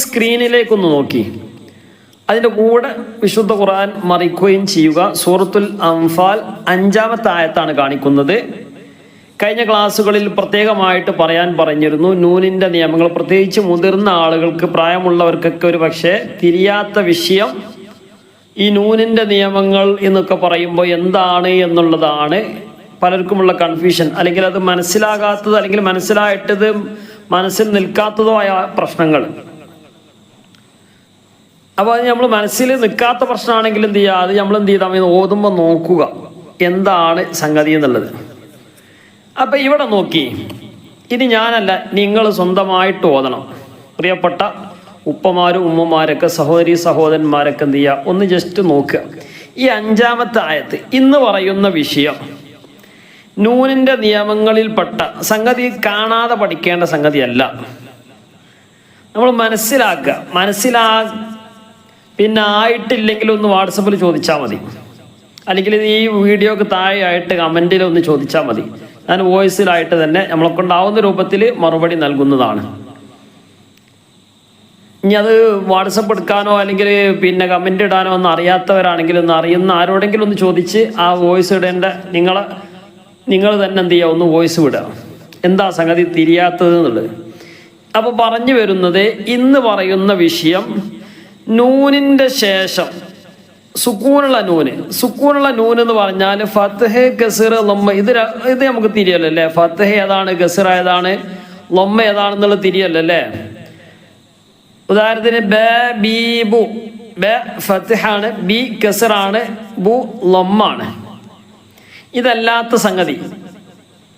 സ്ക്രീനിലേക്കൊന്ന് നോക്കി അതിൻ്റെ കൂടെ വിശുദ്ധ ഖുർആൻ മറിക്കുകയും ചെയ്യുക. സൂറത്തുൽ അംഫാൽ 5-ാമത്തെ ആയത്താണ് കാണിക്കുന്നത്. കഴിഞ്ഞ ക്ലാസ്സുകളിൽ പ്രത്യേകമായിട്ട് പറയാൻ പറഞ്ഞിരുന്നു നൂനിൻ്റെ നിയമങ്ങൾ, പ്രത്യേകിച്ച് മുതിർന്ന ആളുകൾക്ക്, പ്രായമുള്ളവർക്കൊക്കെ ഒരു പക്ഷേ തിരിയാത്ത വിഷയം ഈ നൂനിൻ്റെ നിയമങ്ങൾ എന്നൊക്കെ പറയുമ്പോൾ എന്താണ് എന്നുള്ളതാണ് പലർക്കുമുള്ള കൺഫ്യൂഷൻ. അല്ലെങ്കിൽ അത് മനസ്സിലാകാത്തത്, അല്ലെങ്കിൽ മനസ്സിലായിട്ടത് മനസ്സിൽ നിൽക്കാത്തതോ ആയ പ്രശ്നങ്ങൾ. അപ്പോൾ അത് നമ്മൾ മനസ്സിൽ നിൽക്കാത്ത പ്രശ്നമാണെങ്കിൽ എന്ത് ചെയ്യുക, അത് നമ്മൾ എന്ത് ചെയ്താൽ ഓതുമ്പോൾ നോക്കുക എന്താണ് സംഗതി എന്നുള്ളത്. അപ്പം ഇവിടെ നോക്കി, ഇനി ഞാനല്ല, നിങ്ങൾ സ്വന്തമായിട്ട് ഓതണം. പ്രിയപ്പെട്ട ഉപ്പമാരും ഉമ്മമാരൊക്കെ, സഹോദരി സഹോദരന്മാരൊക്കെ എന്ത് ചെയ്യുക, ഒന്ന് ജസ്റ്റ് നോക്കുക. ഈ 5-ാമത്തെ ആയത്ത് ഇന്ന് പറയുന്ന വിഷയം നൂനിൻ്റെ നിയമങ്ങളിൽപ്പെട്ട സംഗതി, കാണാതെ പഠിക്കേണ്ട സംഗതിയല്ല. നമ്മൾ മനസ്സിലാക്കുക. പിന്നെ ആയിട്ടില്ലെങ്കിൽ ഒന്ന് വാട്സപ്പിൽ ചോദിച്ചാൽ മതി, അല്ലെങ്കിൽ ഈ വീഡിയോക്ക് താഴെയായിട്ട് കമൻറ്റിൽ ഒന്ന് ചോദിച്ചാൽ മതി. ഞാൻ വോയിസിലായിട്ട് തന്നെ നമ്മളെ കൊണ്ടാവുന്ന രൂപത്തിൽ മറുപടി നൽകുന്നതാണ്. ഇനി അത് വാട്സപ്പ് എടുക്കാനോ അല്ലെങ്കിൽ പിന്നെ കമൻ്റ് ഇടാനോ ഒന്നും അറിയാത്തവരാണെങ്കിൽ, ഒന്ന് അറിയുന്ന ആരോടെങ്കിലും ഒന്ന് ചോദിച്ച് ആ വോയിസ് ഇടേണ്ട നിങ്ങൾ തന്നെ എന്ത് ചെയ്യുക, ഒന്ന് വോയിസ് വിടുക, എന്താ സംഗതി തിരിയാത്തത് എന്നുള്ളത്. അപ്പോൾ പറഞ്ഞു വരുന്നത്, ഇന്ന് പറയുന്ന വിഷയം നൂനിൻ്റെ ശേഷം സുക്കൂനുള്ള നൂന് എന്ന് പറഞ്ഞാൽ ഫത്ഹ്, ഗസ്ർ, ലൊമ്മ, ഇത് നമുക്ക് തിരിയല്ലോ അല്ലേ. ഫത്ഹ് ഏതാണ്, ഗസ്ർ ഏതാണ്, ലൊമ്മ ഏതാണെന്നുള്ളത് തിരിയല്ലോ അല്ലേ. ഉദാഹരണത്തിന് ബ, ബി, ബു. ബ ഫത്ഹാണ്, ബി ഗസ്റാണ്, ബു ലൊമ്മാണ്. ഇതല്ലാത്ത സംഗതി,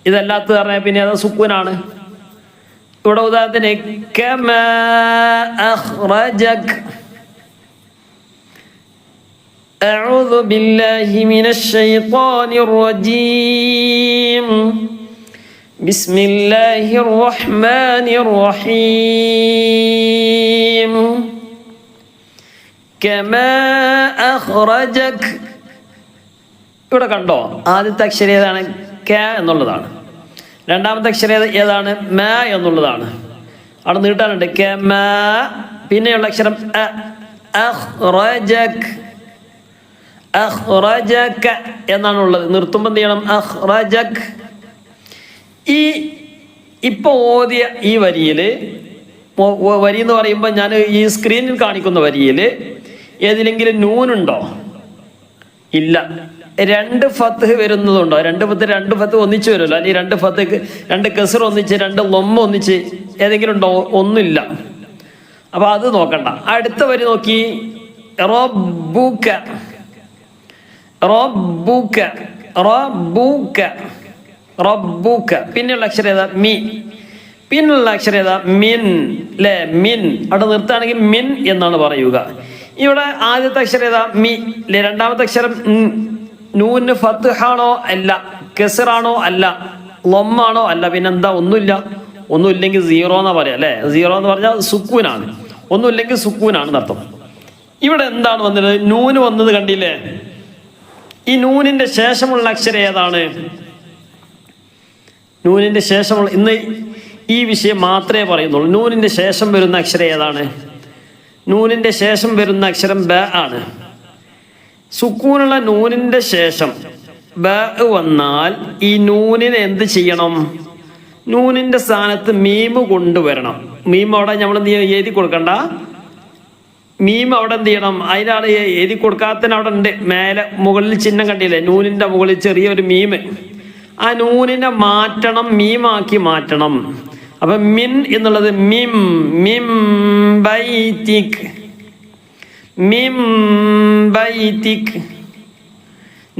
ഇതല്ലാത്ത പറഞ്ഞാൽ പിന്നെ അത് സുക്കൂനാണ്. ഇവിടെ ഉദാഹരണത്തിന് കമാ അഖ്റജക. أعوذ بالله من الشيطان الرجيم بسم الله الرحمن الرحيم كما أخرجك. ഇവിടെ കണ്ടോ, ആദ്യത്തെ അക്ഷരം ഏതാണ്, ക എന്നുള്ളതാണ്. രണ്ടാമത്തെ അക്ഷരം ഏതാണ്, മ എന്നുള്ളതാണ്. അവിടെ നീട്ടാനുണ്ട് കമ. പിന്നെയുള്ള അക്ഷരം അഖ്റജക. അഖ്റജക എന്നാണുള്ളത്. നിർത്തുമ്പോൾ എന്ത് ചെയ്യണം, അഖ്റജക. ഇപ്പോൾ ഓതിയ ഈ വരിയിൽ, വരി എന്ന് പറയുമ്പോൾ ഞാൻ ഈ സ്ക്രീനിൽ കാണിക്കുന്ന വരിയിൽ ഏതിലെങ്കിലും നൂനുണ്ടോ? ഇല്ല. 2 ഫത്ഹ് വരുന്നതുണ്ടോ? 2 ഫത്ത് ഒന്നിച്ച് വരുമല്ലോ, അല്ലെങ്കിൽ 2 ഫത്ത്, 2 കസ്ർ ഒന്നിച്ച്, 2 ലൊമ്മ ഒന്നിച്ച് ഏതെങ്കിലും ഉണ്ടോ? ഒന്നുമില്ല. അപ്പോൾ അത് നോക്കണ്ട. അടുത്ത വരി നോക്കി, റബ്ബുക. റബ്ബുക, റബ്ബുക, റബ്ബുക. പിന്നെയുള്ള അക്ഷരം ഏതാ, മി. പിന്നെയുള്ള അക്ഷരം ഏതാ, മിൻ. അല്ലേ, മിൻ. അവിടെ നിർത്തുകയാണെങ്കിൽ മിൻ എന്നാണ് പറയുക. ഇവിടെ ആദ്യത്തെ അക്ഷരം ഏതാ, മി. അല്ലെ, രണ്ടാമത്തെ അക്ഷരം നൂന് ഫത്ഹാണോ? അല്ല. കസ്റാണോ? അല്ല. ലൊമ്മാണോ? അല്ല. പിന്നെന്താ? ഒന്നുമില്ല. ഒന്നുമില്ലെങ്കിൽ 0 എന്നാ പറയാം അല്ലേ. 0 എന്ന് പറഞ്ഞാൽ സുക്കൂനാണ്. ഒന്നുമില്ലെങ്കിൽ സുക്കൂനാണ് എന്നർത്ഥം. ഇവിടെ എന്താണ് വന്നത്, നൂന് വന്നത് കണ്ടില്ലേ. ഈ നൂനിൻ്റെ ശേഷമുള്ള അക്ഷരം ഏതാണ്? നൂനിൻ്റെ ശേഷമുള്ള, ഇന്ന് ഈ വിഷയം മാത്രമേ പറയുന്നുള്ളൂ. നൂനിൻ്റെ ശേഷം വരുന്ന അക്ഷരം ഏതാണ്? നൂനിൻ്റെ ശേഷം വരുന്ന അക്ഷരം ബ ആണ്. സുക്കൂനുള്ള നൂനിൻ്റെ ശേഷം ബ വന്നാൽ ഈ നൂനിനെ എന്ത് ചെയ്യണം? നൂനിൻ്റെ സ്ഥാനത്ത് മീമ് കൊണ്ടുവരണം. മീം അവിടെ നമ്മൾ എഴുതി കൊടുക്കണ്ട. മീം അവിടെ എന്ത് ചെയ്യണം? അതിനാണ് എഴുതി കൊടുക്കാത്തതിന് അവിടെ ഉണ്ട്. മേലെ മുകളിൽ ചിഹ്നം കണ്ടില്ലേ, നൂനിൻ്റെ മുകളിൽ ചെറിയൊരു മീമ്. ആ നൂനിനെ മാറ്റണം, മീമാക്കി മാറ്റണം. അപ്പം മിൻ എന്നുള്ളത് മിം. മിം ബൈതിക്. മിം ബൈതിക്.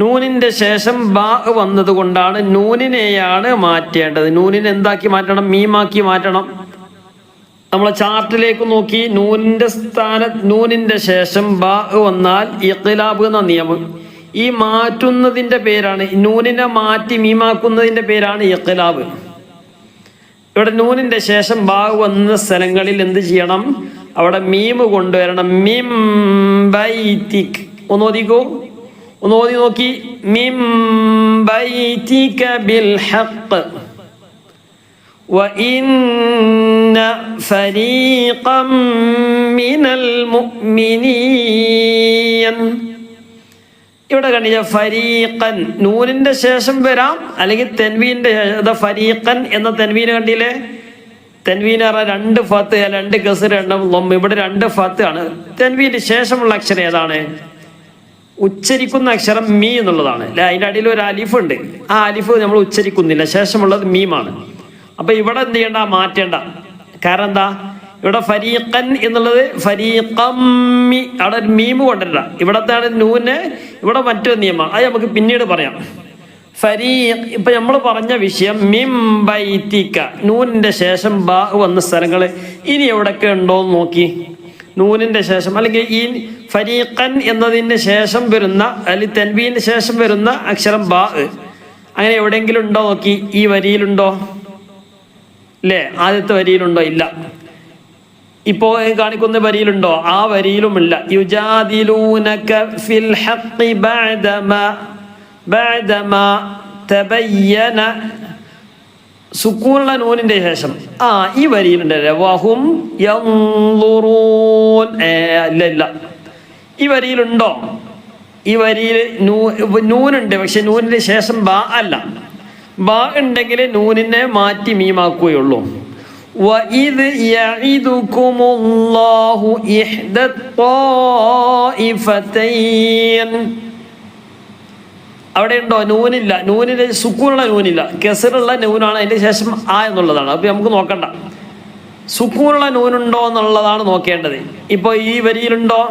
നൂനിൻ്റെ ശേഷം ബാ വന്നത് കൊണ്ടാണ് നൂനിനെയാണ് മാറ്റേണ്ടത്. നൂനിനെ എന്താക്കി മാറ്റണം? മീമാക്കി മാറ്റണം. നമ്മളെ ചാർട്ടിലേക്ക് നോക്കി, നൂനിൻ്റെ ശേഷം ബാ വന്നാൽ ഇഖ്ലാബ് എന്ന നിയമം. ഈ മാറ്റുന്നതിൻ്റെ പേരാണ്, നൂനിനെ മാറ്റി മീമാക്കുന്നതിൻ്റെ പേരാണ് ഇഖ്ലാബ്. ഇവിടെ നൂനിൻ്റെ ശേഷം ബാ വന്ന സ്ഥലങ്ങളിൽ എന്ത് ചെയ്യണം? അവിടെ മീമ് കൊണ്ടുവരണം. മിം ബൈതിക്. ഒന്ന് ഓതിക്കോ, ഒന്ന് ഓതി നോക്കി. മിം ബൈതിക ബിൽ ഹഖ്. وإن فريقا من المؤمنين. ഇവിടെ കണ്ടില്ല ഫരീഖൻ നൂനിന്റെ ശേഷം വരാം, അല്ലെങ്കിൽ തെൻവീന്റെ ഫരീഖൻ എന്ന തെൻവീന് കണ്ടില്ലേ? തെൻവീന് പറഞ്ഞാൽ 2 ഫത്ത്, 2 കസർ, 2 ലം. ഇവിടെ 2 ഫത്ത് ആണ്. തെൻവീന്റെ ശേഷമുള്ള അക്ഷരം ഏതാണ്? ഉച്ചരിക്കുന്ന അക്ഷരം മീ എന്നുള്ളതാണ്. അതിൻ്റെ അടിയിൽ ഒരു അലിഫ് ഉണ്ട്. ആ അലിഫ് നമ്മൾ ഉച്ചരിക്കുന്നില്ല, ശേഷമുള്ളത് മീമാണ്. അപ്പൊ ഇവിടെ എന്ത് ചെയ്യണ്ട? മാറ്റേണ്ട. കാരണം എന്താ? ഇവിടെ ഫരീഖൻ എന്നുള്ളത് ഫരീഖമ്മി, അവിടെ ഒരു മീമ് കൊണ്ടുവരില്ല. ഇവിടത്താണ് നൂന്, ഇവിടെ മറ്റൊരു നിയമം, അത് നമുക്ക് പിന്നീട് പറയാം. ഫരീഖ് ഇപ്പൊ നമ്മൾ പറഞ്ഞ വിഷയം മിം ബൈതിക, നൂനിന്റെ ശേഷം ബാ വന്ന സ്ഥലങ്ങൾ ഇനി എവിടെയൊക്കെ ഉണ്ടോന്ന് നോക്കി. നൂനിന്റെ ശേഷം അല്ലെങ്കിൽ ഈ ഫരീഖൻ എന്നതിന് ശേഷം വരുന്ന, അല്ലെങ്കിൽ തൻവീന് ശേഷം വരുന്ന അക്ഷരം ബാ അങ്ങനെ എവിടെയെങ്കിലും ഉണ്ടോ നോക്കി. ഈ വരിയിലുണ്ടോ? അല്ലേ? ആദ്യത്തെ വരിയിലുണ്ടോ? ഇല്ല. ഇപ്പോ കാണിക്കുന്ന വരിയിലുണ്ടോ? ആ വരിയിലുമില്ല. യുജാദിലൂനക ഫിൽ ഹഖ് ബഅദമാ തബയ്യന, സുക്കൂനുള്ള നൂനിന്റെ ശേഷം ഈ വരിയിലുണ്ട്. വഹും യൻളുറൂൻ, ഇല്ല. ഈ വരിയിലുണ്ടോ? ഈ വരിയിൽ നൂനുണ്ട്, പക്ഷെ നൂനിന്റെ ശേഷം ബാ അല്ല. ബാ ഉണ്ടെങ്കിൽ നൂനിനെ മാറ്റി മീമാക്കുകയുള്ളൂ. വഇദ് യഇദുകുമുല്ലാഹു ഇഹ്ദത്തായിഫതൈൻ, അവിടെ ഉണ്ടോ? നൂനില്ല. നൂനിന് സുക്കൂനുള്ള നൂനില്ല, കെസറുള്ള നൂനാണ്. അതിന്റെ ശേഷം ആ എന്നുള്ളതാണ്. അപ്പൊ നമുക്ക് നോക്കണ്ട സുക്കൂനുള്ള നൂനുണ്ടോ എന്നുള്ളതാണ് നോക്കേണ്ടത്. ഇപ്പൊ ഈ വരിയിലുണ്ടോ?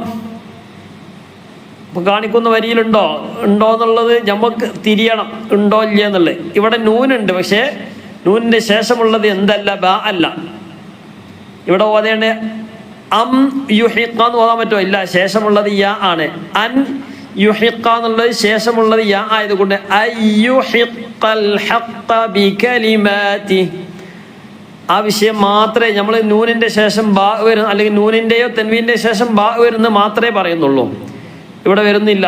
ഇപ്പൊ കാണിക്കുന്ന വരിയിലുണ്ടോ? ഉണ്ടോ എന്നുള്ളത് നമുക്ക് തിരിയണം, ഉണ്ടോ ഇല്ല എന്നുള്ളത്. ഇവിടെ നൂനുണ്ട്, പക്ഷേ നൂനിന്റെ ശേഷമുള്ളത് എന്തല്ല? ബാ അല്ല. ഇവിടെ ഓതേണ്ട അം യുഹിഖ എന്ന് ഓതാൻ പറ്റുമോ? ഇല്ല, ശേഷമുള്ളത് യാ ആണ്. അൻ യുഹിഖ എന്നുള്ളത് ശേഷമുള്ളത് യാ ആയതുകൊണ്ട് അയ്യുഹിഖൽ ഹഖ്ഖ ബികലിമാതി, ആ വിഷയം മാത്രമേ നമ്മൾ നൂനിന്റെ ശേഷം ബാ വരുന്ന, അല്ലെങ്കിൽ നൂനിന്റെയോ തൻവീന്റെ ശേഷം ബാ വരുന്ന മാത്രമേ പറയുന്നുള്ളൂ. ഇവിടെ വരുന്നില്ല,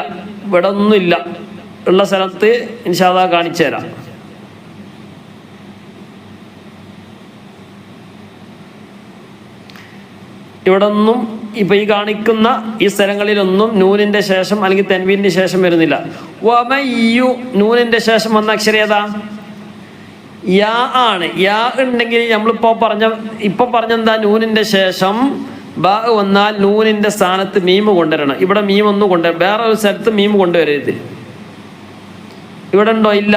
ഇവിടെ ഒന്നുമില്ല. ഉള്ള സ്ഥലത്ത് ഇൻഷാ അല്ലാഹ് കാണിച്ചു തരാം. ഇവിടെ ഒന്നും ഇപ്പൊ ഈ കാണിക്കുന്ന ഈ സ്ഥലങ്ങളിലൊന്നും നൂനിന്റെ ശേഷം അല്ലെങ്കിൽ തൻവീന്റെ ശേഷം വരുന്നില്ല. വമയ്യു, നൂനിന്റെ ശേഷം വന്ന അക്ഷരം ഏതാ? യാ ആണ്. യാ ഉണ്ടെങ്കിൽ നമ്മളിപ്പോ പറഞ്ഞെന്താ? നൂനിന്റെ ശേഷം ബാ വന്നാൽ നൂനിന്റെ സ്ഥാനത്ത് മീമ് കൊണ്ടുവരണം. ഇവിടെ മീമൊന്നും കൊണ്ടുവരണം, വേറെ ഒരു സ്ഥലത്ത് മീമ് കൊണ്ടുവരരുത്. ഇവിടെ ഉണ്ടോ? ഇല്ല.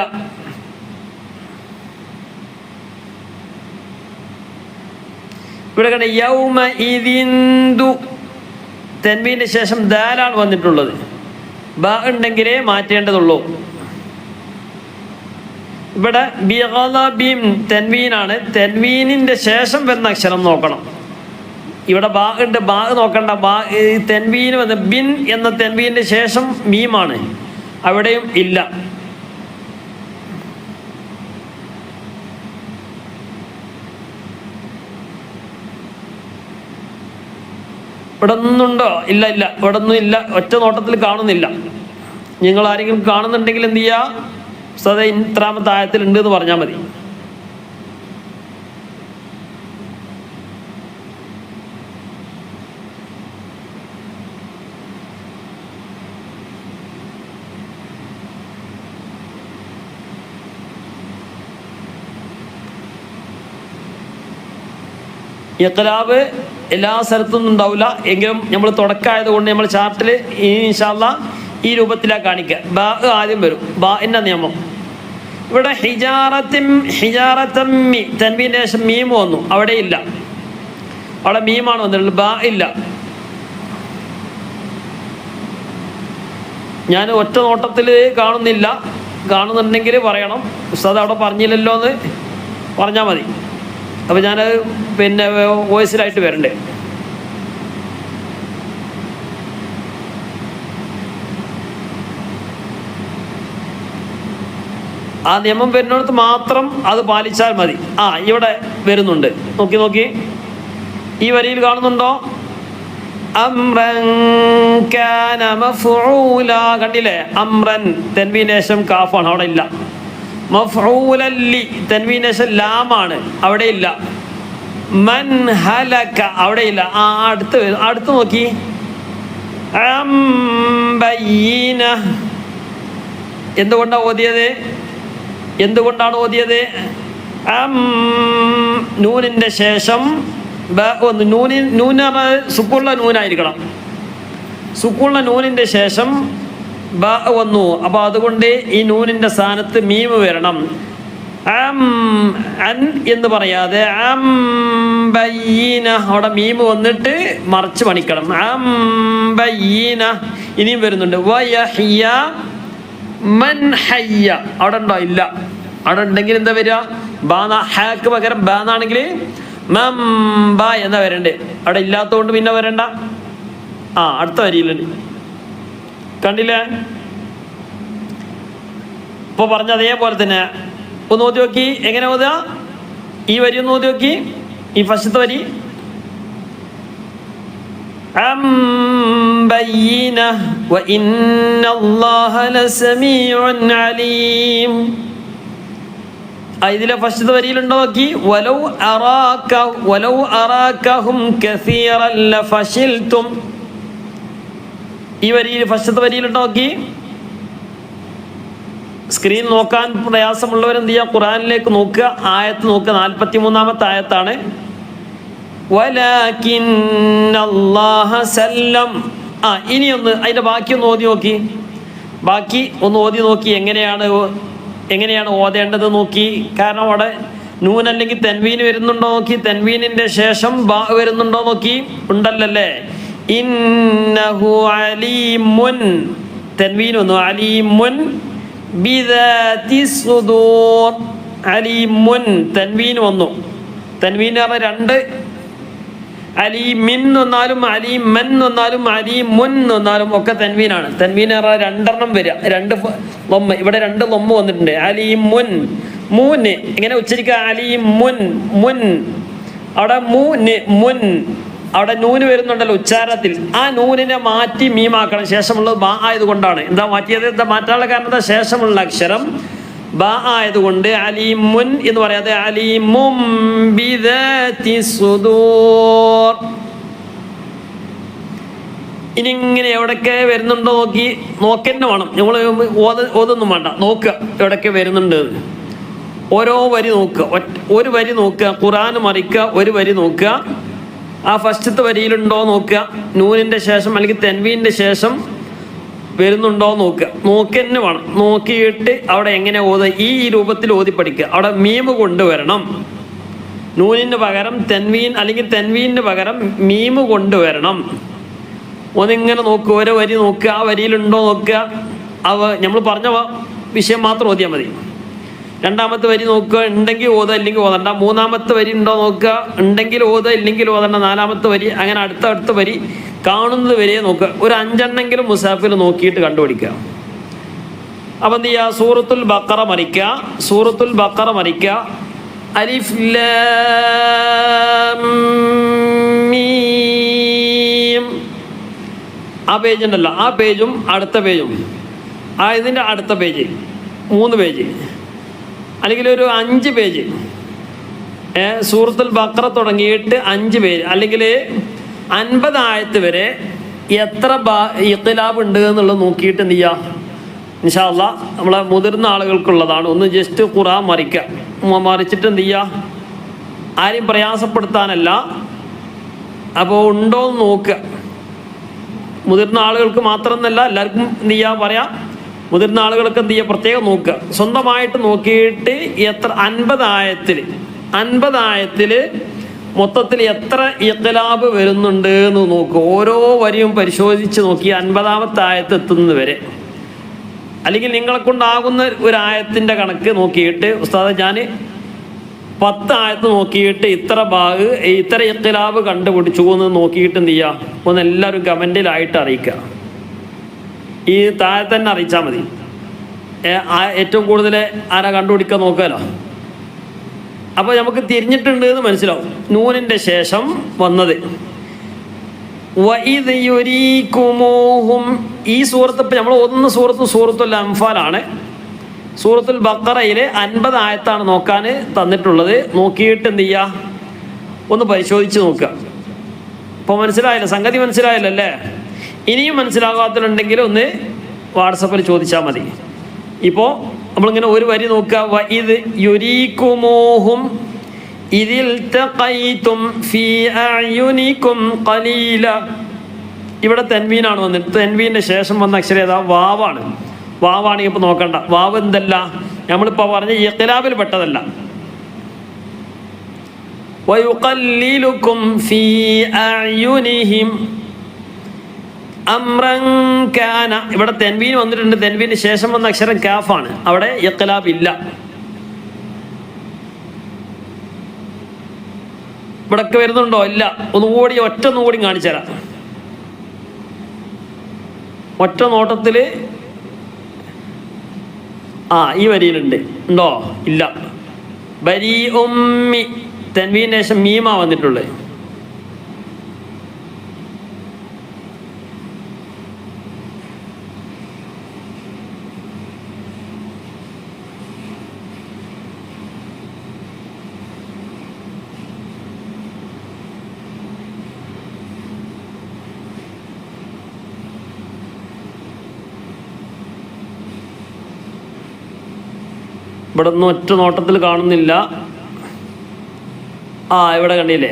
ഇവിടെ കണ്ട യൗമ ഇദിന്ദു, തൻവീന്റെ ശേഷം ദാലാണ് വന്നിട്ടുള്ളത്. ബാ ഉണ്ടെങ്കിലേ മാറ്റേണ്ടതുള്ളൂ. ഇവിടെ ബിഗളബിൻ തൻവീനാണ്. തൻവീനിന്റെ ശേഷം വരുന്ന അക്ഷരം നോക്കണം. ഇവിടെ ബാ ഉണ്ട്, ബാ നോക്കണ്ട. ബാ തെൻവീന് വന്ന് ബിൻ എന്ന തെൻവീന്റെ ശേഷം മീമാണ്, അവിടെയും ഇല്ല. ഇവിടെ ഒന്നുണ്ടോ? ഇല്ല. ഇവിടെ ഒന്നും ഇല്ല, ഒറ്റ നോട്ടത്തിൽ കാണുന്നില്ല. നിങ്ങൾ ആരെങ്കിലും കാണുന്നുണ്ടെങ്കിൽ എന്ത് ചെയ്യുക? സദാ ഇത്രാമത്തെ ആയത്തിൽ ഉണ്ട് എന്ന് പറഞ്ഞാൽ മതി. ഇഖ്ലാബ് എല്ലാ സ്ഥലത്തൊന്നും ഉണ്ടാവില്ല, എങ്കിലും നമ്മൾ തുടക്കമായതുകൊണ്ട് നമ്മൾ ചാർട്ടിൽ ഇൻഷാ അല്ലാഹ് ഈ രൂപത്തിലാണ് കാണിക്കുക. ബാ ആദ്യം വരും, ബാഇന്റെ നിയമം. ഇവിടെ ഹിജാറത്തമ്മി തൻവീന്റെ ശേഷം മീം വന്നു, അവിടെ ഇല്ല. അവിടെ മീമാണ് വന്നിട്ടുള്ളത്, ബാ ഇല്ല. ഞാൻ ഒറ്റ നോട്ടത്തിൽ കാണുന്നില്ല. കാണുന്നുണ്ടെങ്കിൽ പറയണം, ഉസ്താദ് അവിടെ പറഞ്ഞില്ലല്ലോ എന്ന് പറഞ്ഞാൽ മതി. അപ്പോൾ ഞാൻ പിന്നെ വോയിസിലായിട്ട് വരണ്ടേ. ആ നിയമം വരുന്നിടത്ത് മാത്രം അത് പാലിച്ചാൽ മതി. ഇവിടെ വരുന്നുണ്ട്, നോക്കി ഈ വരിയിൽ കാണുന്നുണ്ടോ? അംറൻ കാന മഫ്ഊല, കണ്ടില്ലേ? അംറൻ തൻവീനേശം കാഫാണ്, അവിടെ ഇല്ല. മഫ്ഊലല്ലി തൻവീന് ശേഷം ലാമാണ്, അവിടെ ഇല്ല. മൻ ഹലക അവിടെ ഇല്ല. അടുത്ത് നോക്കി. അംബയ്യിന എന്തുകൊണ്ടാണ് ഓതിയത്? നൂനിൻ്റെ ശേഷം സുക്കൂള്ള നൂനായിരിക്കണം. സുക്കൂള്ള നൂനിൻ്റെ ശേഷം ബ വന്നു. അപ്പോൾ അതുകൊണ്ട് ഈ നൂനിൻ്റെ സ്ഥാനത്ത് മീമ് വരണം. അൻ എന്ന് പറയാതെ അംബയ്യിന അവിടെ മീമ് വന്നിട്ട് മറിച്ച് പണിക്കണം. അംബയ്യിന ഇനിയും വരുന്നുണ്ട്. വയഹ്യ മൻ ഹയ്യ അവിടെ ഉണ്ടോ? ഇല്ല. അവിടെ ഉണ്ടെങ്കിൽ എന്താ വരിക? ബാന ഹാക്ക് പകരം ബാന്നാണെങ്കിൽ മംബ എന്നാ വരണ്ടേ. അവിടെ ഇല്ലാത്തതുകൊണ്ട് പിന്നെ വരണ്ട. അടുത്ത വരിയിലുണ്ട്, കണ്ടില്ലേ? ഇപ്പൊ പറഞ്ഞ അതേപോലെ തന്നെ ഒന്ന് ഓതി നോക്കി. എങ്ങനെ ഓതുക? ഈ വരി ഒന്ന് ഓതി നോക്കി. ഈ ഫസ്റ്റത്തെ വരി അംബയ്യിന വഇന്നല്ലാഹ ലസമീഉൻ അലീം. ഇതിലെ ഫസ്റ്റത്തെ വരിയിലുണ്ടോ നോക്കി. വലൗ അറാകഹും കസീറൻ ലഫശിൽതും. ഈ വരിയിൽ ഫസ്റ്റത്തെ വരിയിലുണ്ടോ നോക്കി. സ്ക്രീൻ നോക്കാൻ പ്രയാസമുള്ളവരെന്ത് ചെയ്യുക? ഖുർആനിലേക്ക് നോക്കുക, ആയത്ത് നോക്കുക. 43-ാമത്തെ ആയത്താണ്. വലാകിന്നല്ലാഹ സല്ലം. ഇനി ഒന്ന് അതിന്റെ ബാക്കി ഒന്ന് ഓതി നോക്കി. ബാക്കി ഒന്ന് ഓതി നോക്കി. എങ്ങനെയാണ് ഓതേണ്ടത് നോക്കി. കാരണം അവിടെ നൂൻ അല്ലെങ്കിൽ തൻവീൻ വരുന്നുണ്ടോ നോക്കി. തൻവീനിന്റെ ശേഷം ബാ വരുന്നുണ്ടോ നോക്കി. ഉണ്ടല്ലേ. ഇന്നഹു അലീമുൻ. തൻവീൻ വന്നു. അലീമുൻ ബിദാതി സുദൂർ. അലീമുൻ തൻവീൻ വന്നു. തൻവീൻ പറഞ്ഞ രണ്ട് അലീമിൻ വന്നാലും അലീമൻ വന്നാലും അലീമുൻ വന്നാലും ഒക്കെ തൻവീനാണ്. തൻവീൻ പറഞ്ഞാൽ രണ്ടെണ്ണം വരിക. ഇവിടെ രണ്ട് ലൊമ്മ വന്നിട്ടുണ്ട്. അലീമുൻ മൂന് ഇങ്ങനെ ഉച്ചരിക്കുക. അലീമുൻ മുൻ. അവിടെ മുൻ അവിടെ നൂന് വരുന്നുണ്ടല്ലോ ഉച്ചാരണത്തിൽ. ആ നൂനിനെ മാറ്റി മീമാക്കണം. ശേഷമുള്ളത് ബാ ആയതുകൊണ്ടാണ്. എന്താ മാറ്റിയത്? എന്താ മാറ്റാനുള്ള കാരണം? എന്താ? ശേഷമുള്ള അക്ഷരം ബാ ആയതുകൊണ്ട് അലീമുൻ എന്ന് പറയാതെ അലീമും ബിദാതി സുദൂർ. ഇനി ഇങ്ങനെ എവിടൊക്കെ വരുന്നുണ്ടോ നോക്കന്നെ വേണം. നമ്മൾ ഓതൊന്നും വേണ്ട, നോക്കുക എവിടൊക്കെ വരുന്നുണ്ട്. ഓരോ വരി നോക്കുക. ഒരു വരി നോക്കുക. ഖുർആൻ മറിക്കുക. ഒരു വരി നോക്കുക. ആ ഫസ്റ്റത്തെ വരിയിലുണ്ടോ നോക്കുക. നൂനിൻ്റെ ശേഷം അല്ലെങ്കിൽ തെൻവീൻ്റെ ശേഷം വരുന്നുണ്ടോ നോക്കുക. നോക്കന്നെ വേണം. നോക്കിയിട്ട് അവിടെ എങ്ങനെ ഈ രൂപത്തിൽ ഓതി പഠിക്കുക. അവിടെ മീമ് കൊണ്ടുവരണം. നൂനിന് പകരം തെൻവീൻ അല്ലെങ്കിൽ തെൻവീനിന് പകരം മീമ് കൊണ്ടുവരണം. ഒന്നിങ്ങനെ നോക്കുക. ഓരോ വരി നോക്കുക. ആ വരിയിലുണ്ടോ നോക്കുക. നമ്മൾ പറഞ്ഞ വിഷയം മാത്രം ഓതിയാൽ മതി. രണ്ടാമത്തെ വരി നോക്കുക. ഉണ്ടെങ്കിൽ ഓത, ഇല്ലെങ്കിൽ ഓതണ്ട. മൂന്നാമത്തെ വരി ഉണ്ടോ നോക്കുക. ഉണ്ടെങ്കിൽ ഓത, ഇല്ലെങ്കിൽ ഓതണ്ട. നാലാമത്തെ വരി അങ്ങനെ അടുത്ത വരി കാണുന്നത് വരെ നോക്കുക. ഒരു 5 മുസാഫിൽ നോക്കിയിട്ട് കണ്ടുപിടിക്കുക. അപ്പം എന്ത് ചെയ്യുക? സൂറത്തുൽ ബഖറ മറിക്കുക. അലിഫ് ലാം മീം. ആ പേജ് ഉണ്ടല്ലോ, ആ പേജും അടുത്ത പേജും ഇതിൻ്റെ അടുത്ത പേജ് 3 പേജ് അല്ലെങ്കിൽ ഒരു 5 പേജ്. സൂറത്തുൽ ബഖറ തുടങ്ങിയിട്ട് 5 പേജ് അല്ലെങ്കിൽ 50 ആയത്ത് വരെ എത്ര ഇഖ്തിലാബ് ഉണ്ട് എന്നുള്ളത് നോക്കിയിട്ട് എന്ത് ചെയ്യുക? ഇൻഷാ അല്ലാഹ് നമ്മളെ മുതിർന്ന ആളുകൾക്കുള്ളതാണ്. ഒന്ന് ജസ്റ്റ് ഖുർആൻ മറിച്ചിട്ട് എന്ത് ചെയ്യുക? ആരെയും പ്രയാസപ്പെടുത്താനല്ല. അപ്പോൾ ഉണ്ടോ എന്ന് നോക്കുക. മുതിർന്ന ആളുകൾക്ക് മാത്രമെന്നല്ല, എല്ലാവർക്കും എന്ത് ചെയ്യുക പറയാം. മുതിർന്ന ആളുകൾക്ക് എന്ത് ചെയ്യുക? പ്രത്യേകം നോക്കുക. സ്വന്തമായിട്ട് നോക്കിയിട്ട് എത്ര 50 ആയത്തിൽ മൊത്തത്തിൽ എത്ര ഇഖ്തിലാബ് വരുന്നുണ്ട് എന്ന് നോക്കുക. ഓരോ വരിയും പരിശോധിച്ച് നോക്കി 50-ാമത്തെ ആയത്ത് എത്തുന്നത് വരെ. അല്ലെങ്കിൽ നിങ്ങളെ കൊണ്ടാകുന്ന ഒരു ആയത്തിൻ്റെ കണക്ക് നോക്കിയിട്ട് ഉസ്താദ് ഞാൻ 10 ആയത്ത് നോക്കിയിട്ട് ഇത്ര ഇഖ്തിലാബ് കണ്ടുപിടിച്ചു എന്ന് നോക്കിയിട്ട് എന്ത് ചെയ്യുക? ഒന്ന് എല്ലാവരും കമൻറ്റിലായിട്ട് അറിയിക്കുക. ഈ താഴെ തന്നെ അറിയിച്ചാൽ മതി. ഏറ്റവും കൂടുതൽ ആരാ കണ്ടുപിടിക്കാൻ നോക്കാമല്ലോ. അപ്പോൾ നമുക്ക് തിരിഞ്ഞിട്ടുണ്ട് എന്ന് മനസ്സിലാവും. നൂനിൻ്റെ ശേഷം വന്നത് വഇദ് യുരീകുമൂഹും. ഈ സൂറത്ത് ഇപ്പം നമ്മൾ ഓതുന്ന സൂറത്തുൽ അൻഫാലാണ്. സൂറത്തുൽ ബഖറയിലെ 50 ആയത്താണ് നോക്കാൻ തന്നിട്ടുള്ളത്. നോക്കിയിട്ട് എന്ത് ചെയ്യുക, ഒന്ന് പരിശോധിച്ച് നോക്കുക. ഇപ്പോൾ മനസ്സിലായല്ലോ, സംഗതി മനസ്സിലായല്ലോ അല്ലേ? ഇനിയും മനസ്സിലാകാത്തതുണ്ടെങ്കിൽ ഒന്ന് വാട്സപ്പിൽ ചോദിച്ചാൽ മതി. ഇപ്പോൾ നമ്മളിങ്ങനെ ഒരു വരി നോക്കുക. വഇദ് യുരീകുമൂഹും ഇതിൽ തഖൈതും ഫീ അഅ്യുനികും ഖലീല. ഇവിടെ തെൻവീനാണ് വന്നിട്ട്, തെൻവീൻ്റെ ശേഷം വന്ന അക്ഷരം ഏതാ? വാവാണ്. വാവാണെങ്കിൽ ഇപ്പോൾ നോക്കണ്ട. വാവ് എന്തല്ല, നമ്മളിപ്പോൾ പറഞ്ഞ ഇഖ്തിലാബിൽ പെട്ടതല്ല. വയുഖല്ലിലുകും ഫീ അഅ്യുനിഹിം അംറൻ കാന. ഇവിടെ തെൻവീൻ വന്നിട്ടുണ്ട്. തെൻവീന് ശേഷം വന്ന അക്ഷരം കാഫാണ്. അവിടെ ഇഖ്തിലാബ് ഇല്ല. ഇവിടൊക്കെ വരുന്നുണ്ടോ? ഇല്ല. ഒന്നുകൂടി കാണിച്ചു തരാം. ഒറ്റ നോട്ടത്തിൽ ഈ വരിയിലുണ്ട്. ഉണ്ടോ? ഇല്ല. ബരി ഉമ്മി, തെൻവീന് ശേഷം മീമാ വന്നിട്ടുള്ളത്. ഇവിടെ ഒന്നും ഒറ്റ നോട്ടത്തിൽ കാണുന്നില്ല. ഇവിടെ കണ്ടില്ലേ?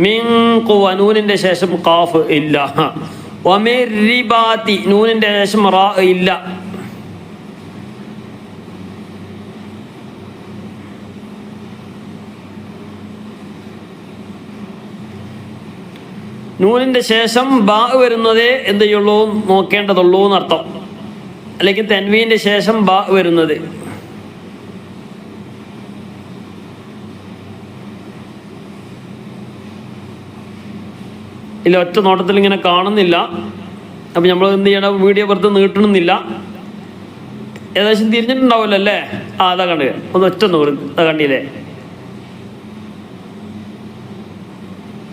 മിൻഖുവ, നൂനിൻ്റെ ശേഷം ഖാഫ് ഇല്ല. വമിർരിബാതി, നൂനിൻ്റെ ശേഷം റാ ഇല്ല. നൂനിൻ്റെ ശേഷം ബാ വരുന്നതേ എന്ത് ചെയ്യുള്ളൂ, നോക്കേണ്ടതുള്ളൂ എന്നർത്ഥം. അല്ലെങ്കിൽ തെൻവീൻ്റെ ശേഷം ബാ വരുന്നത്. ഇല്ല, ഒറ്റ നോട്ടത്തിൽ ഇങ്ങനെ കാണുന്നില്ല. അപ്പം നമ്മൾ എന്ത് ചെയ്യണം, വീഡിയോ വെറുതെ നീട്ടണമെന്നില്ല. ഏകദേശം തിരിഞ്ഞിട്ടുണ്ടാവുമല്ലോ അല്ലേ? അതാ കണ്ടു. ഒന്ന് ഒറ്റ നൂറ് കണ്ടില്ലേ?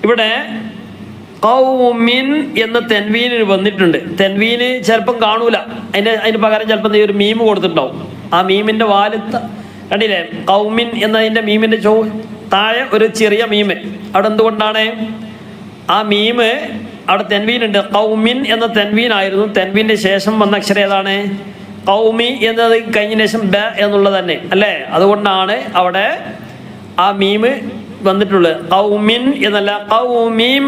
ഇവിടെ ഖൗമിൻ എന്ന തെൻവീന് വന്നിട്ടുണ്ട്. തെൻവീന് ചിലപ്പം കാണൂല. അതിന് പകരം ചിലപ്പം ഒരു മീം കൊടുത്തിട്ടുണ്ടാവും. ആ മീമിൻ്റെ വാലത്ത് കണ്ടില്ലേ? ഖൗമിൻ എന്നതിൻ്റെ മീമിൻ്റെ താഴെ ഒരു ചെറിയ മീമ്. അവിടെ എന്തുകൊണ്ടാണ്? ആ മീമ് അവിടെ തെൻവീനുണ്ട്. ഖൗമിൻ എന്ന തെൻവീനായിരുന്നു. തെൻവീൻ്റെ ശേഷം വന്ന അക്ഷരം ഏതാണ്? ഖൗമി എന്നത് കഴിഞ്ഞതിന് ശേഷം ബ എന്നുള്ളത് തന്നെ അല്ലേ? അതുകൊണ്ടാണ് അവിടെ ആ മീമ് വന്നിട്ടുള്ളത്. ഖൗമിൻ എന്നല്ല, ഖൗമിം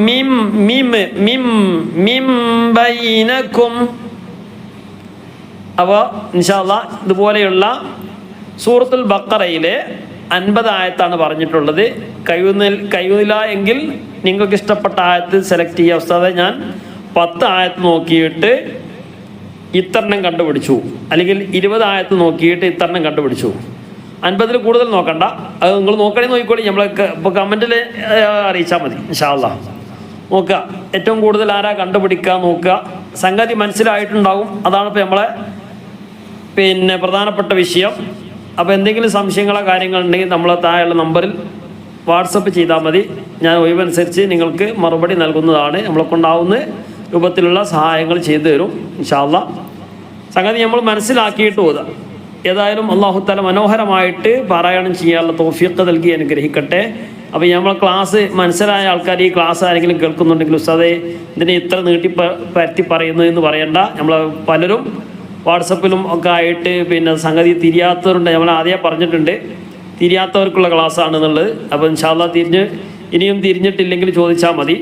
മിം മിം മിം മിം ബൈനകും. അപ്പോൾ ഇൻഷാ അല്ലാഹ് ഇതുപോലെയുള്ള സൂറത്തുൽ ബഖറയിലെ 50 ആയത്താണ് പറഞ്ഞിട്ടുള്ളത്. കഴിയുന്നില്ല എങ്കിൽ നിങ്ങൾക്ക് ഇഷ്ടപ്പെട്ട ആയത്ത് സെലക്ട് ചെയ്യുക. ഉസ്താദെ ഞാൻ 10 ആയത്ത് നോക്കിയിട്ട് ഇത്രണ്ണം കണ്ടുപിടിച്ചു, അല്ലെങ്കിൽ 20 ആയത്ത് നോക്കിയിട്ട് ഇത്രണ്ണം കണ്ടുപിടിച്ചു. 50 കൂടുതൽ നോക്കണ്ട. അത് നിങ്ങൾ നോക്കണേ നോക്കിക്കോളി. നമ്മൾ ഇപ്പോൾ കമൻറ്റിൽ അറിയിച്ചാൽ മതി. ഇൻഷാ അല്ലാഹ് നോക്കുക. ഏറ്റവും കൂടുതൽ ആരാ കണ്ടുപിടിക്കുക നോക്കുക. സംഗതി മനസ്സിലായിട്ടുണ്ടാകും. അതാണ് ഇപ്പോൾ നമ്മളെ പ്രധാനപ്പെട്ട വിഷയം. അപ്പോൾ എന്തെങ്കിലും സംശയങ്ങളോ കാര്യങ്ങളുണ്ടെങ്കിൽ നമ്മളെ താഴെയുള്ള നമ്പറിൽ വാട്സപ്പ് ചെയ്താൽ മതി. ഞാൻ ഒഴിവനുസരിച്ച് നിങ്ങൾക്ക് മറുപടി നൽകുന്നതാണ്. നമ്മളെ കൊണ്ടാവുന്ന രൂപത്തിലുള്ള സഹായങ്ങൾ ചെയ്തു തരും ഇൻഷാ അല്ലാഹ്. സംഗതി നമ്മൾ മനസ്സിലാക്കിയിട്ട് ഓതുക. ഏതായാലും അല്ലാഹു തആല മനോഹരമായിട്ട് പാരായണം ചെയ്യാനുള്ള തൗഫീഖ് നൽകി അനുഗ്രഹിക്കട്ടെ. അപ്പോൾ നമ്മൾ ക്ലാസ് മനസ്സിലായ ആൾക്കാർ ഈ ക്ലാസ് ആരെങ്കിലും കേൾക്കുന്നുണ്ടെങ്കിൽ ഉസ്താദേ ഇതിനെ ഇത്ര പരത്തി പറയുന്നു എന്ന് പറയണ്ട. നമ്മൾ പലരും വാട്സപ്പിലും ഒക്കെ ആയിട്ട് സംഗതി തിരിയാത്തവരുണ്ട്. നമ്മൾ ആദ്യം പറഞ്ഞിട്ടുണ്ട് തിരിയാത്തവർക്കുള്ള ക്ലാസ്സാണെന്നുള്ളത്. അപ്പോൾ ഇൻഷാ അല്ലാഹ് ഇനിയും തിരിഞ്ഞിട്ടില്ലെങ്കിൽ ചോദിച്ചാൽ മതി.